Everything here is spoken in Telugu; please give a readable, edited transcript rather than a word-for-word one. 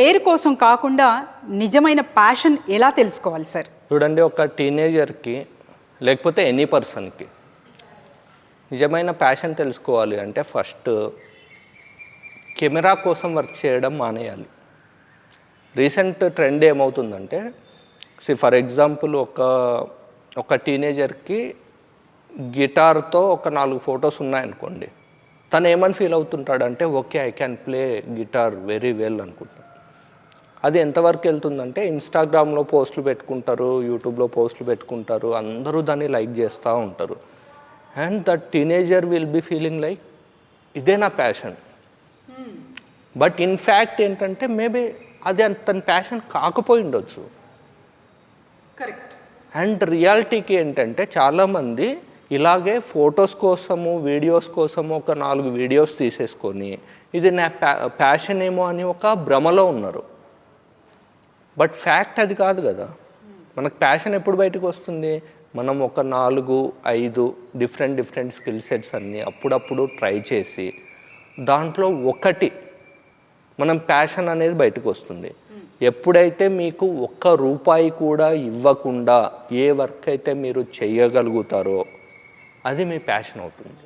పేరు కోసం కాకుండా నిజమైన ప్యాషన్ ఎలా తెలుసుకోవాలి సార్? చూడండి, ఒక టీనేజర్కి లేకపోతే ఎనీ పర్సన్కి నిజమైన ప్యాషన్ తెలుసుకోవాలి అంటే ఫస్ట్ కెమెరా కోసం వర్క్ చేయడం మానేయాలి. రీసెంట్ ట్రెండ్ ఏమవుతుందంటే, ఫర్ ఎగ్జాంపుల్ ఒక టీనేజర్కి గిటార్తో ఒక 4 ఫొటోస్ ఉన్నాయనుకోండి, తను ఏమని ఫీల్ అవుతుంటాడంటే okay I can play guitar very well అనుకుంటాడు. అది ఎంతవరకు వెళ్తుందంటే ఇన్స్టాగ్రామ్లో పోస్టులు పెట్టుకుంటారు, యూట్యూబ్లో పోస్టులు పెట్టుకుంటారు, అందరూ దాన్ని లైక్ చేస్తూ ఉంటారు. And that teenager will be feeling like ఇదే నా ప్యాషన్. బట్ ఇన్ ఫ్యాక్ట్ ఏంటంటే మేబీ అది తన ప్యాషన్ కాకపోయి ఉండొచ్చు. కరెక్ట్. అండ్ రియాలిటీకి ఏంటంటే చాలామంది ఇలాగే ఫొటోస్ కోసము వీడియోస్ కోసము ఒక 4 వీడియోస్ తీసేసుకొని ఇది నా ప్యాషన్ ఏమో అని ఒక భ్రమలో ఉన్నారు. బట్ ఫ్యాక్ట్ అది కాదు కదా. మనకు ప్యాషన్ ఎప్పుడు బయటకు వస్తుంది? మనం ఒక 4-5 డిఫరెంట్ స్కిల్ సెట్స్ అన్నీ అప్పుడప్పుడు ట్రై చేసి దాంట్లో ఒకటి మనం ప్యాషన్ అనేది బయటకు వస్తుంది. ఎప్పుడైతే మీకు ₹1 కూడా ఇవ్వకుండా ఏ వర్క్ అయితే మీరు చేయగలుగుతారో అది మీ ప్యాషన్ అవుతుంది.